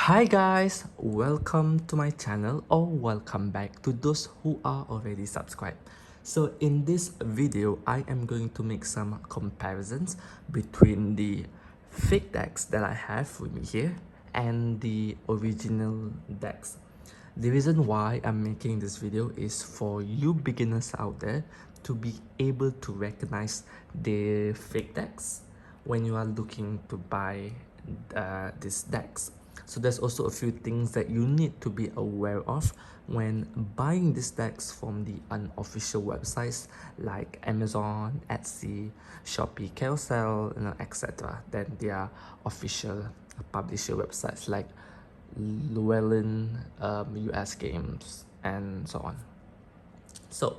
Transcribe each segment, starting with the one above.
Hi guys, welcome to my channel or welcome back to those who are already subscribed. So in this video, I am going to make some comparisons between the fake decks that I have with me here and the original decks. The reason why I'm making this video is for you beginners out there to be able to recognize the fake decks when you are looking to buy these decks. So there's also a few things that you need to be aware of when buying these decks from the unofficial websites like Amazon, Etsy, Shopee, Carousel, etc. Then their official publisher websites like Llewellyn, US Games, and so on. So,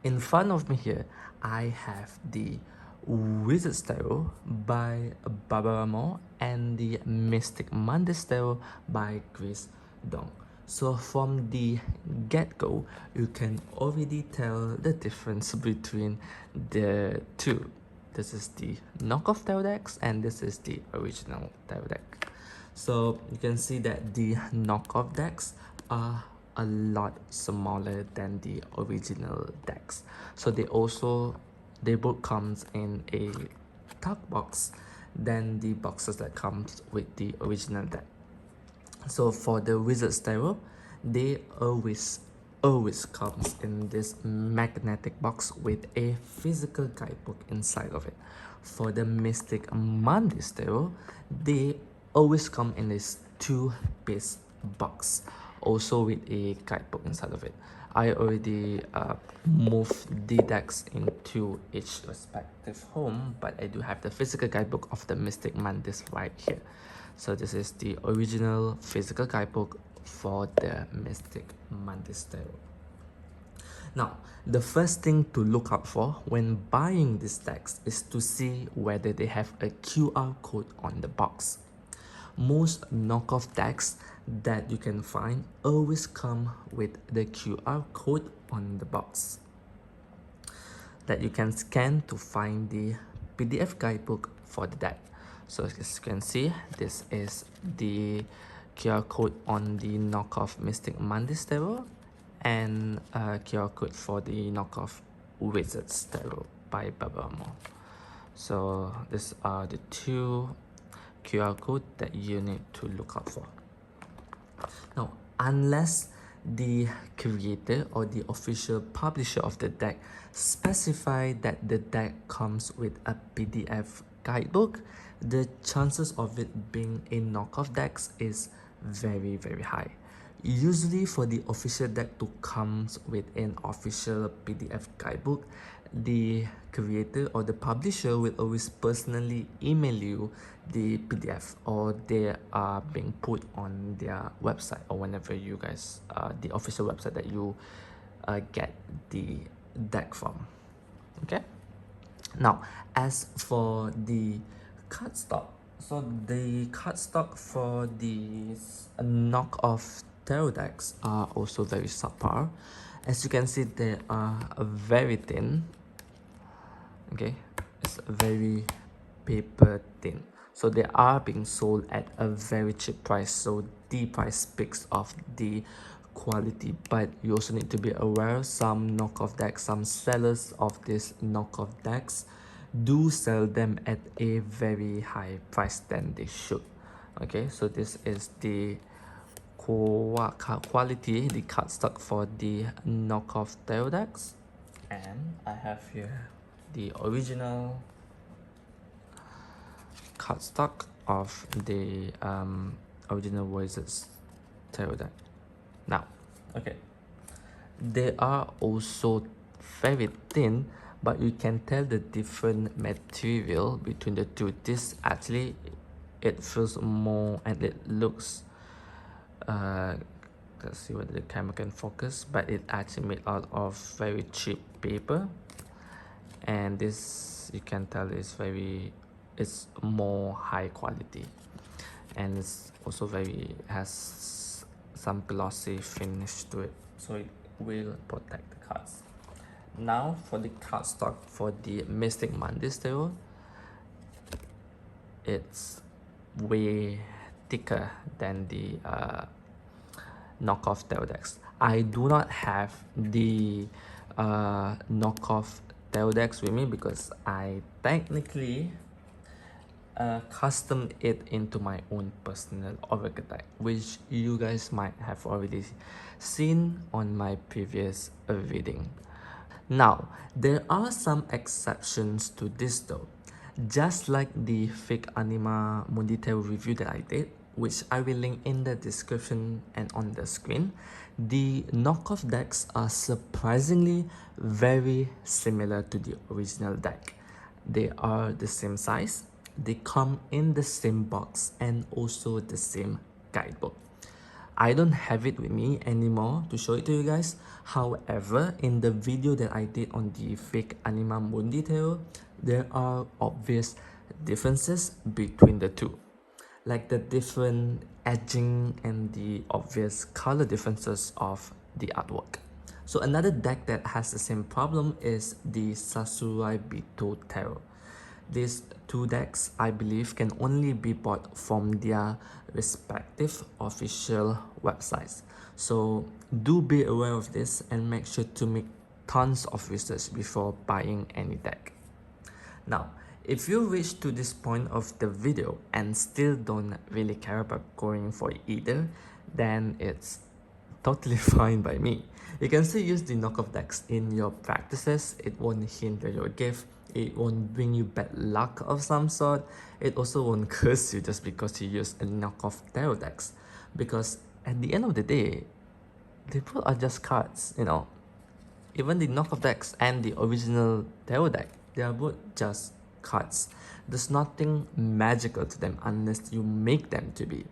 in front of me here, I have the Wizard's Tarot by Barbara Moore and the Mystic Monday's Tarot by Chris Dong. So from the get-go, you can already tell the difference between the two. This is the knockoff tarot decks and this is the original tarot deck. So you can see that the knockoff decks are a lot smaller than the original decks. So they both comes in a tuck box than the boxes that comes with the original deck. So for the Wizard's Tarot, they always comes in this magnetic box with a physical guidebook inside of it. For the Mystic Monday's Tarot, they always come in this two-piece box, also with a guidebook inside of it. I already moved the decks into each respective home, but I do have the physical guidebook of the Mystic Monday's right here. So this is the original physical guidebook for the Mystic Monday's Tarot. Now, the first thing to look out for when buying these decks is to see whether they have a QR code on the box. Most knockoff decks that you can find always come with the QR code on the box that you can scan to find the PDF guidebook for the deck. So as you can see, this is the QR code on the knockoff Mystic Monday's Tarot and a QR code for the knockoff Wizard's Tarot by Barbara Moore. So these are the two QR code that you need to look out for. Now, unless the creator or the official publisher of the deck specify that the deck comes with a PDF guidebook, the chances of it being a knockoff decks is very high. Usually for the official deck to comes with an official PDF guidebook, the creator or the publisher will always personally email you the PDF, or they are being put on their website, or whenever you guys the official website that you get the deck from. Okay, now as for the cardstock, so the cardstock for these knockoff tarot decks are also very subpar. As you can see, they are very thin. Okay, it's very paper thin, so they are being sold at a very cheap price, so the price speaks of the quality. But you also need to be aware, some knockoff decks, some sellers of these knockoff decks do sell them at a very high price than they should. Okay, so this is the quality, the cardstock for the knockoff tarot decks, and I have here the original cardstock of the original Wizard's Tarot deck. Now, okay, they are also very thin, but you can tell the different material between the two. This actually, it feels more and it looks let's see whether the camera can focus, but it actually made out of very cheap paper, and this you can tell is it's more high quality, and it's also has some glossy finish to it, so it will protect the cards. Now for the cardstock for the Mystic Monday's Tarot, it's way thicker than the knockoff tarot decks. I do not have the knockoff tarot decks with me because I technically custom it into my own personal oracle deck, which you guys might have already seen on my previous reading. Now, there are some exceptions to this though. Just like the fake Anima Mundi Tarot review that I did, which I will link in the description and on the screen, the knockoff decks are surprisingly very similar to the original deck. They are the same size, they come in the same box, and also the same guidebook. I don't have it with me anymore to show it to you guys. However, in the video that I did on the fake Anima Mundi Tarot, there are obvious differences between the two, like the different edging and the obvious color differences of the artwork. So another deck that has the same problem is the Sasurai Bito Tarot. These two decks, I believe, can only be bought from their respective official websites. So do be aware of this and make sure to make tons of research before buying any deck. Now, if you reach to this point of the video and still don't really care about going for either, then it's totally fine by me. You can still use the knockoff decks in your practices. It won't hinder your gift. It won't bring you bad luck of some sort. It also won't curse you just because you use a knockoff tarot decks. Because at the end of the day, they both are just cards, you know. Even the knockoff decks and the original tarot deck, they are both just cards. There's nothing magical to them unless you make them to be.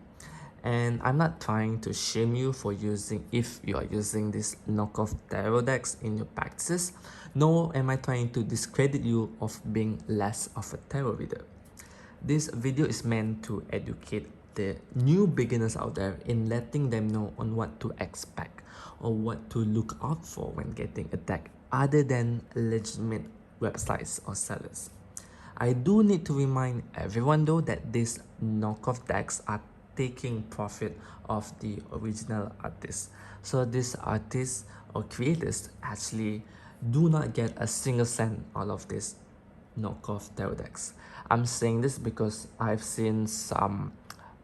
And I'm not trying to shame you for if you are using these knockoff tarot decks in your practices, nor am I trying to discredit you of being less of a tarot reader. This video is meant to educate the new beginners out there in letting them know on what to expect or what to look out for when getting a deck other than legitimate websites or sellers. I do need to remind everyone though that these knockoff decks are taking profit of the original artists. So these artists or creators actually do not get a single cent out of this knockoff tarot decks. I'm saying this because I've seen some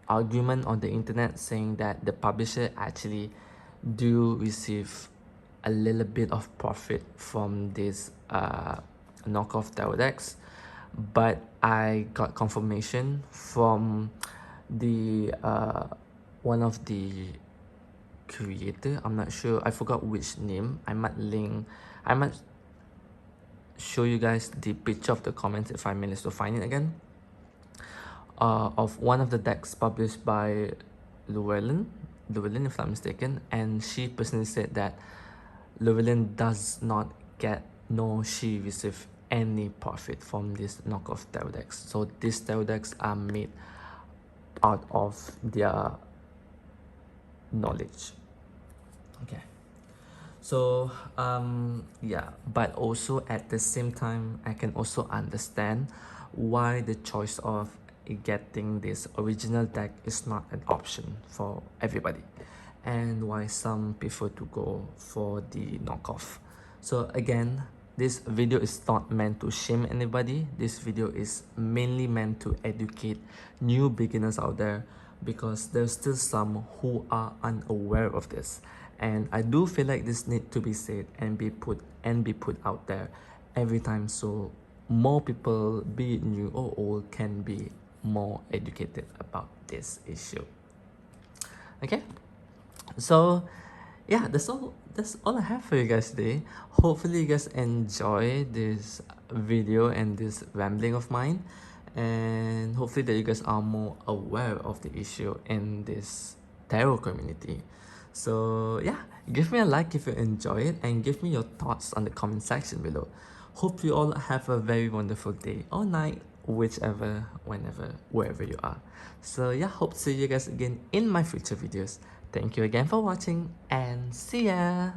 argument on the internet saying that the publisher actually do receive a little bit of profit from this knockoff tarot decks, but I got confirmation from the one of the creator. I'm not sure, I forgot which name. I might show you guys the picture of the comments if I manage to find it again, of one of the decks published by Llewellyn if I'm mistaken, and she personally said that Llewellyn does not get nor she receive any profit from this knockoff tarot decks. So these tarot decks are made out of their knowledge. Okay, so yeah, but also at the same time I can also understand why the choice of getting this original deck is not an option for everybody, and why some prefer to go for the knockoff. So again, this video is not meant to shame anybody. This video is mainly meant to educate new beginners out there, because there's still some who are unaware of this, and I do feel like this need to be said and be put out there every time, so more people, be it new or old, can be more educated about this issue. Okay, so yeah, that's all I have for you guys today. Hopefully you guys enjoy this video and this rambling of mine, and hopefully that you guys are more aware of the issue in this tarot community. So yeah, give me a like if you enjoy it, and give me your thoughts on the comment section below. Hope you all have a very wonderful day or night, whichever, whenever, wherever you are. So yeah, hope to see you guys again in my future videos. Thank you again for watching, and see ya!